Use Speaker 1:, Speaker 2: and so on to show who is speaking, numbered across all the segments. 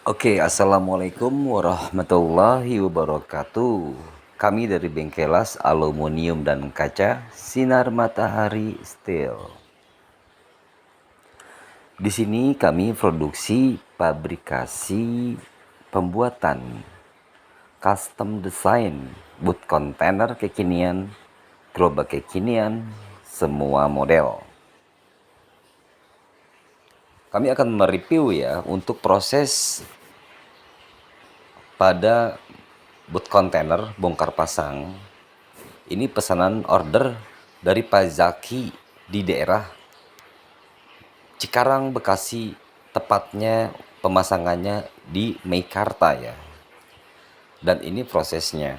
Speaker 1: Assalamualaikum warahmatullahi wabarakatuh. Kami dari Bengkelas Aluminium dan Kaca Sinar Matahari Steel. Di sini kami produksi pabrikasi pembuatan custom design boot container kekinian, gerobak kekinian, semua model. Kami akan mereview ya untuk proses pada boot container bongkar pasang. Ini pesanan order dari Pak Zaki di daerah Cikarang, Bekasi, tepatnya pemasangannya di Meikarta ya. Dan ini prosesnya.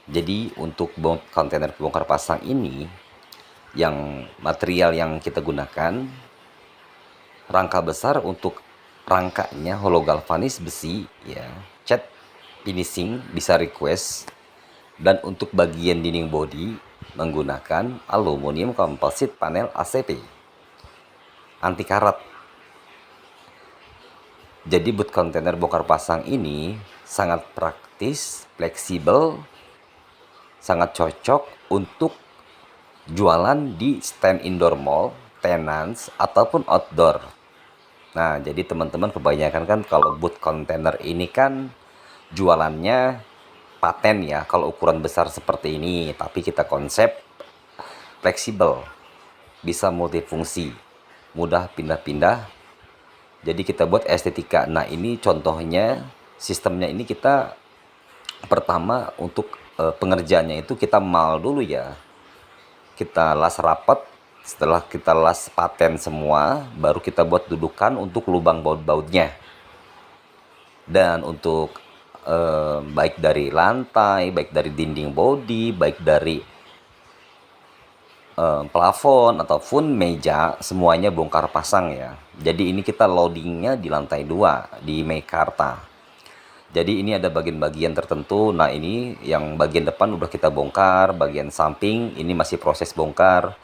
Speaker 1: Jadi untuk kontainer bongkar pasang ini, yang material yang kita gunakan, rangka besar untuk rangkanya hologalvanis besi ya, cat finishing bisa request. Dan untuk bagian dinding body menggunakan aluminium composite panel ACP anti karat. Jadi boot container bongkar pasang ini sangat praktis, fleksibel, sangat cocok untuk jualan di stand indoor mall, tenants, ataupun outdoor. Nah, jadi teman-teman kebanyakan kan kalau boot container ini kan jualannya paten ya, kalau ukuran besar seperti ini. Tapi kita konsep fleksibel, bisa multifungsi, mudah pindah-pindah. Jadi kita buat estetika. Nah, ini contohnya sistemnya ini kita pertama untuk pengerjaannya itu kita mal dulu ya. Kita las rapat, setelah kita las paten semua, baru kita buat dudukan untuk lubang baut-bautnya. Dan untuk baik dari lantai, baik dari dinding body, baik dari plafon ataupun meja, semuanya bongkar pasang ya. Jadi ini kita loadingnya di lantai 2 di Meikarta. Jadi ini ada bagian-bagian tertentu. Nah, ini yang bagian depan udah kita bongkar, bagian samping ini masih proses bongkar,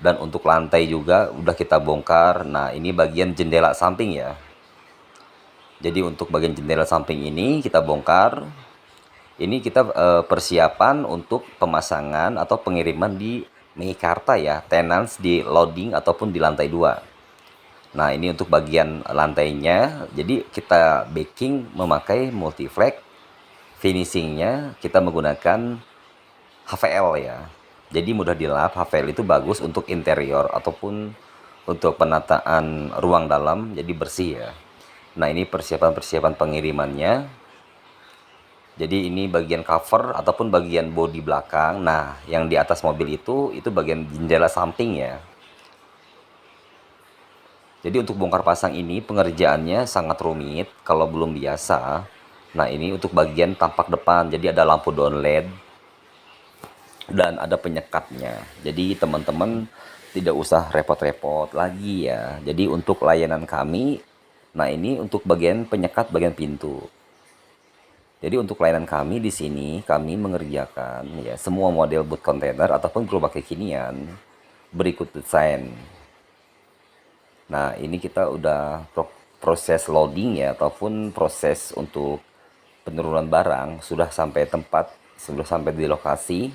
Speaker 1: dan untuk lantai juga udah kita bongkar. Nah, ini bagian jendela samping ya. Jadi untuk bagian jendela samping ini kita bongkar. Ini kita persiapan untuk pemasangan atau pengiriman di Meikarta ya, tenants di loading ataupun di lantai 2. Nah, ini untuk bagian lantainya. Jadi kita backing memakai multiflex. Finishingnya kita menggunakan HVL ya. Jadi mudah dilap. HVL itu bagus untuk interior ataupun untuk penataan ruang dalam, jadi bersih ya. Nah, ini persiapan-persiapan pengirimannya. Jadi ini bagian cover ataupun bagian bodi belakang. Nah, yang di atas mobil itu bagian jendela samping ya. Jadi untuk bongkar pasang ini pengerjaannya sangat rumit kalau belum biasa. Nah, ini untuk bagian tampak depan. Jadi ada lampu down LED dan ada penyekatnya. Jadi teman-teman tidak usah repot-repot lagi ya. Jadi untuk layanan kami, nah ini untuk bagian penyekat bagian pintu. Jadi untuk layanan kami di sini, kami mengerjakan ya semua model boot container ataupun gerobak kekinian berikut desain. Nah, ini kita udah proses loading ya, ataupun proses untuk penurunan barang sudah sampai tempat, sudah sampai di lokasi.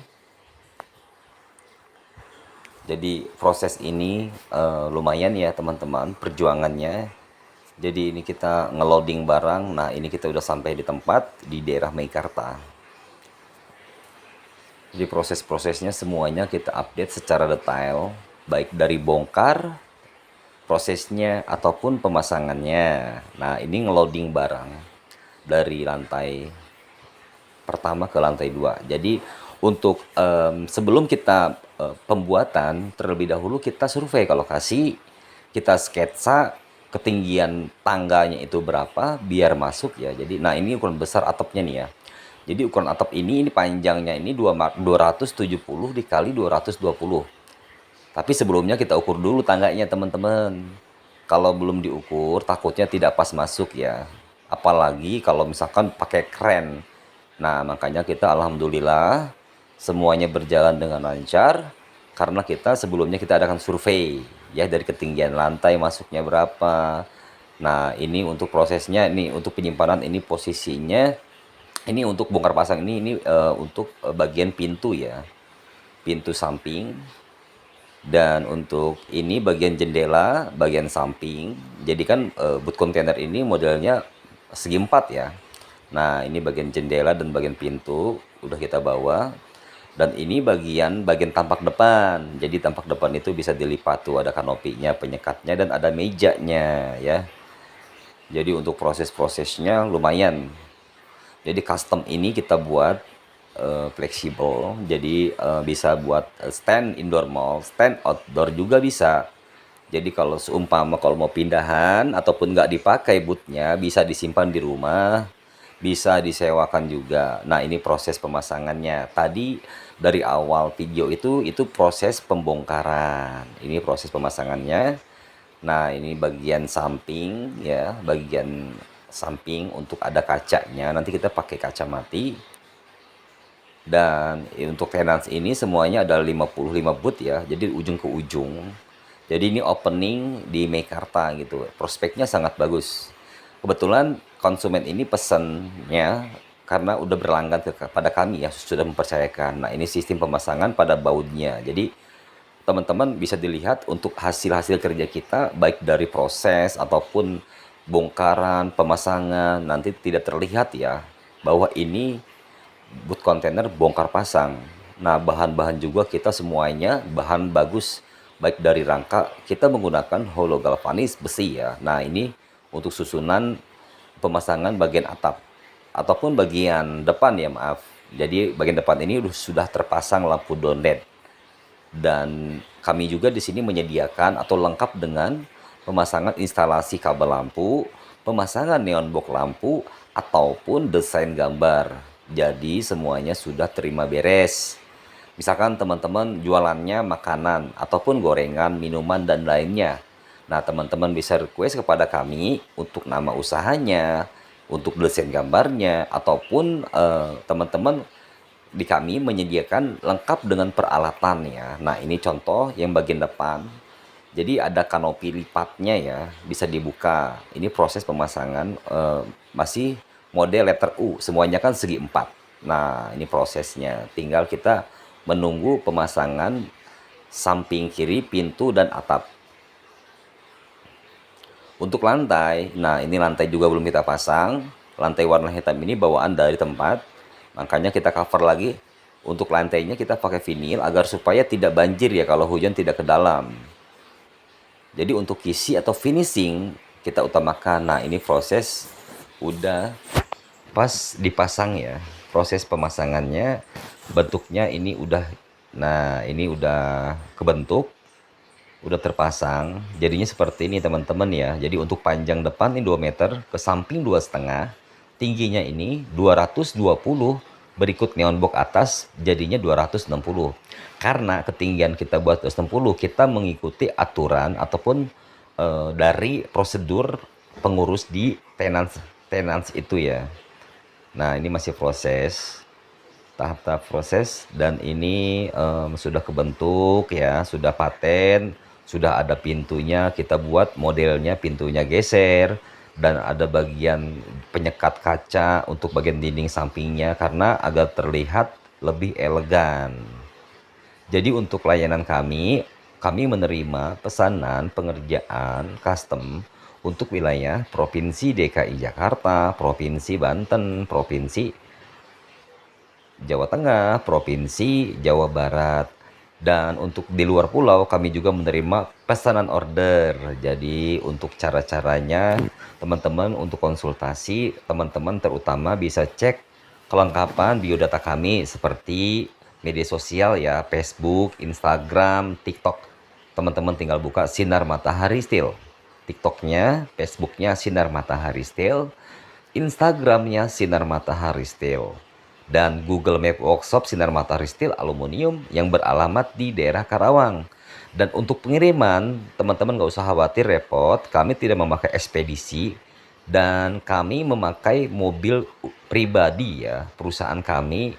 Speaker 1: Jadi proses ini lumayan ya teman-teman perjuangannya. Jadi ini kita ngeloading barang. Nah, ini kita udah sampai di tempat di daerah Meikarta. Jadi proses-prosesnya semuanya kita update secara detail, baik dari bongkar prosesnya ataupun pemasangannya. Nah, ini ngeloading barang dari lantai pertama ke lantai 2. Jadi untuk sebelum kita pembuatan, terlebih dahulu kita survei ke lokasi, kita sketsa ketinggian tangganya itu berapa biar masuk ya. Jadi nah, ini ukuran besar atapnya nih ya. Jadi ukuran atap ini panjangnya ini 270 dikali 220. Tapi sebelumnya kita ukur dulu tangganya teman-teman. Kalau belum diukur takutnya tidak pas masuk ya. Apalagi kalau misalkan pakai kren. Nah, makanya kita alhamdulillah semuanya berjalan dengan lancar. Karena kita sebelumnya kita adakan survei ya, dari ketinggian lantai masuknya berapa, Nah, ini untuk prosesnya, ini untuk penyimpanan, ini posisinya, ini untuk bongkar pasang, ini untuk bagian pintu ya, pintu samping. Dan untuk ini bagian jendela, bagian samping. Jadi kan boot container ini modelnya segi empat ya. Nah, ini bagian jendela dan bagian pintu udah kita bawa. Dan ini bagian tampak depan. Jadi tampak depan itu bisa dilipat tuh, ada kanopinya, penyekatnya, dan ada mejanya ya. Jadi untuk proses-prosesnya lumayan. Jadi custom ini kita buat fleksibel. Jadi bisa buat stand indoor mall, stand outdoor juga bisa. Jadi kalau seumpama kalau mau pindahan ataupun nggak dipakai bootnya, bisa disimpan di rumah, bisa disewakan juga. Nah, ini proses pemasangannya. Tadi dari awal video itu proses pembongkaran. Ini proses pemasangannya. Nah, ini bagian samping ya, bagian samping untuk ada kacanya. Nanti kita pakai kaca mati. Dan untuk tenants ini semuanya ada 55 boot ya, jadi ujung ke ujung. Jadi ini opening di Meikarta gitu. Prospeknya sangat bagus. Kebetulan konsumen ini pesannya karena udah berlanggan kepada kami ya, sudah mempercayakan. Nah, ini sistem pemasangan pada bautnya. Jadi teman-teman bisa dilihat untuk hasil-hasil kerja kita baik dari proses ataupun bongkaran, pemasangan, nanti tidak terlihat ya bahwa ini boot container bongkar pasang. Nah, bahan-bahan juga kita semuanya bahan bagus, baik dari rangka kita menggunakan hollow galvanis besi ya. Nah, ini untuk susunan pemasangan bagian atap ataupun bagian depan ya, maaf. Jadi bagian depan ini sudah terpasang lampu down LED. Dan kami juga di sini menyediakan atau lengkap dengan pemasangan instalasi kabel lampu, pemasangan neon box lampu, ataupun desain gambar. Jadi semuanya sudah terima beres. Misalkan teman-teman jualannya makanan ataupun gorengan, minuman, dan lainnya. Nah, teman-teman bisa request kepada kami untuk nama usahanya, untuk desain gambarnya, ataupun teman-teman di kami menyediakan lengkap dengan peralatannya. Nah, ini contoh yang bagian depan. Jadi ada kanopi lipatnya ya, bisa dibuka. Ini proses pemasangan masih model letter U, semuanya kan segi empat. Nah, ini prosesnya. Tinggal kita menunggu pemasangan samping kiri, pintu, dan atap. Untuk lantai, nah ini lantai juga belum kita pasang. Lantai warna hitam ini bawaan dari tempat. Makanya kita cover lagi. Untuk lantainya kita pakai vinil agar supaya tidak banjir ya kalau hujan tidak ke dalam. Jadi untuk kisi atau finishing kita utamakan. Nah, ini proses udah pas dipasang ya. Proses pemasangannya bentuknya ini udah, nah ini udah kebentuk, udah terpasang. Jadinya seperti ini teman-teman ya. Jadi untuk panjang depan ini 2 meter, ke samping 2,5, tingginya ini 220, berikut neon box atas jadinya 260. Karena ketinggian kita buat 260, kita mengikuti aturan ataupun dari prosedur pengurus di tenants itu ya. Nah, ini masih proses, tahap-tahap proses, dan ini sudah kebentuk ya, sudah paten, sudah ada pintunya, kita buat modelnya pintunya geser, dan ada bagian penyekat kaca untuk bagian dinding sampingnya karena agar terlihat lebih elegan. Jadi untuk layanan kami menerima pesanan pengerjaan custom untuk wilayah Provinsi DKI Jakarta, Provinsi Banten, Provinsi Jawa Tengah, Provinsi Jawa Barat. Dan untuk di luar pulau kami juga menerima pesanan order. Jadi untuk cara-caranya teman-teman untuk konsultasi, teman-teman terutama bisa cek kelengkapan biodata kami seperti media sosial ya, Facebook, Instagram, TikTok. Teman-teman tinggal buka Sinar Matahari Steel. TikToknya, Facebooknya Sinar Matahari Steel, Instagramnya Sinar Matahari Steel, dan Google Map Workshop Sinar Matahari Steel Aluminium yang beralamat di daerah Karawang. Dan untuk pengiriman, teman-teman nggak usah khawatir repot, kami tidak memakai ekspedisi dan kami memakai mobil pribadi ya, perusahaan kami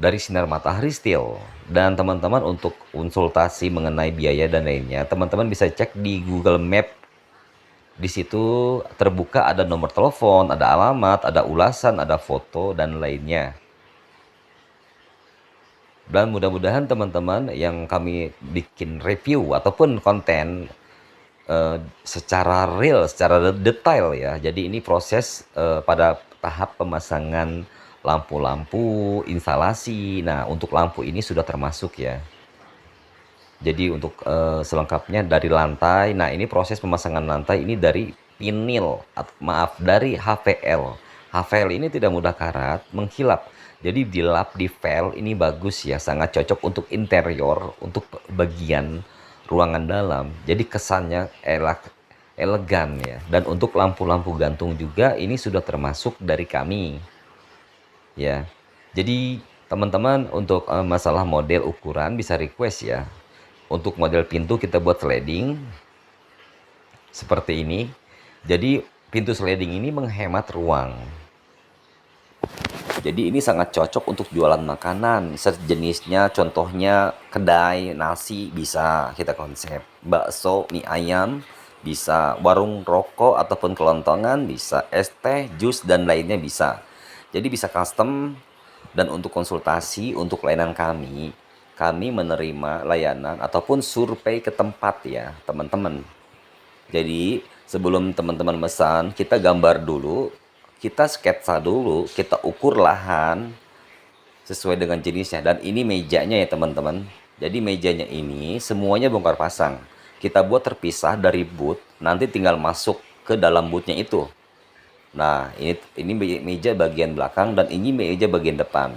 Speaker 1: dari Sinar Matahari Steel. Dan teman-teman untuk konsultasi mengenai biaya dan lainnya, teman-teman bisa cek di Google Map Di situ terbuka ada nomor telepon, ada alamat, ada ulasan, ada foto, dan lainnya. Dan mudah-mudahan teman-teman yang kami bikin review ataupun konten secara real, secara detail ya. Jadi ini proses pada tahap pemasangan lampu-lampu, instalasi. Nah, untuk lampu ini sudah termasuk ya. Jadi untuk selengkapnya dari lantai. Nah, ini proses pemasangan lantai ini dari vinil, maaf, dari HVL. HVL ini tidak mudah karat, menghilap. Jadi dilap di vel ini bagus ya, sangat cocok untuk interior, untuk bagian ruangan dalam. Jadi kesannya elegan ya. Dan untuk lampu-lampu gantung juga ini sudah termasuk dari kami ya. Jadi teman-teman untuk masalah model ukuran bisa request ya. Untuk model pintu kita buat sliding seperti ini. Jadi pintu sliding ini menghemat ruang. Jadi ini sangat cocok untuk jualan makanan sejenisnya, contohnya kedai nasi bisa kita konsep, bakso, mie ayam bisa, warung rokok ataupun kelontongan bisa, es teh, jus dan lainnya bisa. Jadi bisa custom. Dan untuk konsultasi untuk layanan kami menerima layanan ataupun survei ke tempat ya teman-teman. Jadi sebelum teman-teman mesan, kita gambar dulu, kita sketsa dulu, kita ukur lahan sesuai dengan jenisnya. Dan ini mejanya ya teman-teman. Jadi mejanya ini semuanya bongkar pasang. Kita buat terpisah dari booth, nanti tinggal masuk ke dalam boothnya itu. Nah, ini meja bagian belakang dan ini meja bagian depan.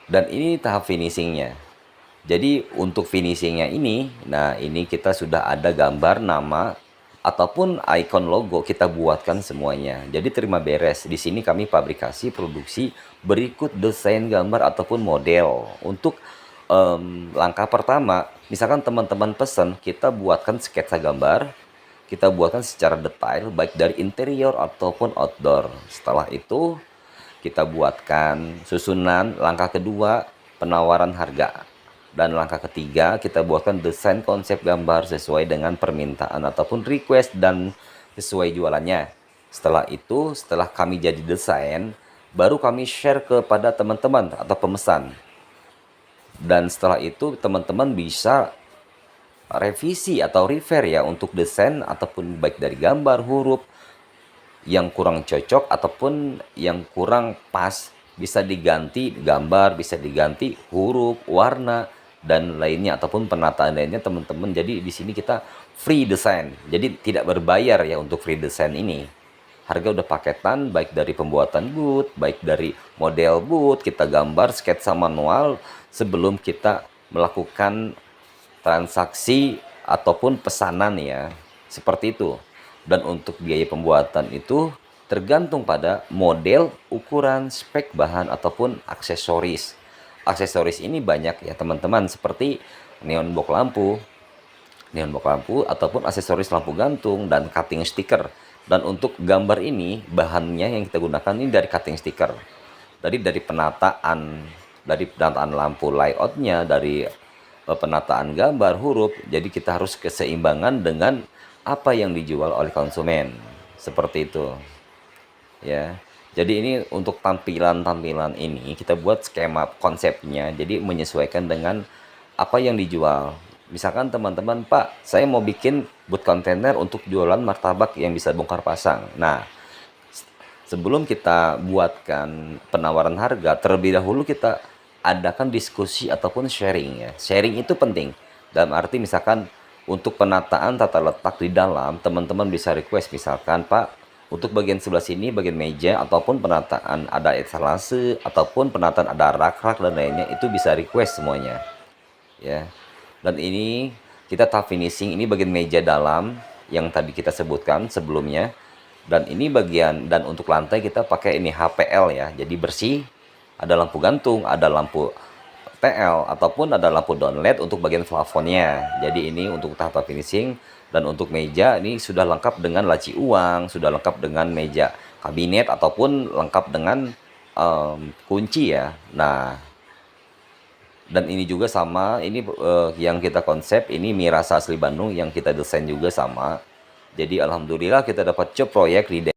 Speaker 1: Dan ini tahap finishingnya. Jadi untuk finishingnya ini, nah ini kita sudah ada gambar nama ataupun ikon logo kita buatkan semuanya. Jadi terima beres. Di sini kami fabrikasi, produksi, berikut desain gambar ataupun model. Untuk langkah pertama, misalkan teman-teman pesan, kita buatkan sketsa gambar, kita buatkan secara detail baik dari interior ataupun outdoor. Setelah itu kita buatkan susunan. Langkah kedua, penawaran harga. Dan langkah ketiga, kita buatkan desain konsep gambar sesuai dengan permintaan ataupun request dan sesuai jualannya. Setelah itu, setelah kami jadi desain, baru kami share kepada teman-teman atau pemesan. Dan setelah itu teman-teman bisa revisi atau refer ya untuk desain ataupun baik dari gambar, huruf, yang kurang cocok ataupun yang kurang pas bisa diganti gambar, bisa diganti huruf, warna dan lainnya ataupun penataan lainnya teman-teman. Jadi di sini kita free design. Jadi tidak berbayar ya untuk free design ini. Harga udah paketan baik dari pembuatan booth, baik dari model booth, kita gambar sketsa manual sebelum kita melakukan transaksi ataupun pesanan ya. Seperti itu. Dan untuk biaya pembuatan itu tergantung pada model, ukuran, spek bahan ataupun aksesoris. Aksesoris ini banyak ya teman-teman, seperti neon box lampu ataupun aksesoris lampu gantung dan cutting stiker. Dan untuk gambar ini bahannya yang kita gunakan ini dari cutting stiker. Dari penataan lampu layoutnya, dari penataan gambar, huruf. Jadi kita harus keseimbangan dengan apa yang dijual oleh konsumen. Seperti itu. Ya. Jadi ini untuk tampilan-tampilan ini kita buat skema konsepnya. Jadi menyesuaikan dengan apa yang dijual. Misalkan teman-teman, Pak, saya mau bikin booth kontainer untuk jualan martabak yang bisa bongkar pasang. Nah, sebelum kita buatkan penawaran harga, terlebih dahulu kita adakan diskusi ataupun sharing ya. Sharing itu penting. Dalam arti misalkan untuk penataan tata letak di dalam, teman-teman bisa request misalkan, Pak, untuk bagian sebelah sini, bagian meja ataupun penataan ada etalase ataupun penataan ada rak-rak dan lainnya, itu bisa request semuanya. Ya. Dan ini kita tahap finishing, ini bagian meja dalam yang tadi kita sebutkan sebelumnya. Dan ini bagian, dan untuk lantai kita pakai ini HPL ya. Jadi bersih, ada lampu gantung, ada lampu TL ataupun ada lampu down LED untuk bagian plafonnya. Jadi ini untuk tahap finishing. Dan untuk meja ini sudah lengkap dengan laci uang, sudah lengkap dengan meja kabinet ataupun lengkap dengan kunci ya. Nah, dan ini juga sama, ini yang kita konsep ini Mirasa asli Bandung yang kita desain juga sama. Jadi alhamdulillah kita dapat job proyek di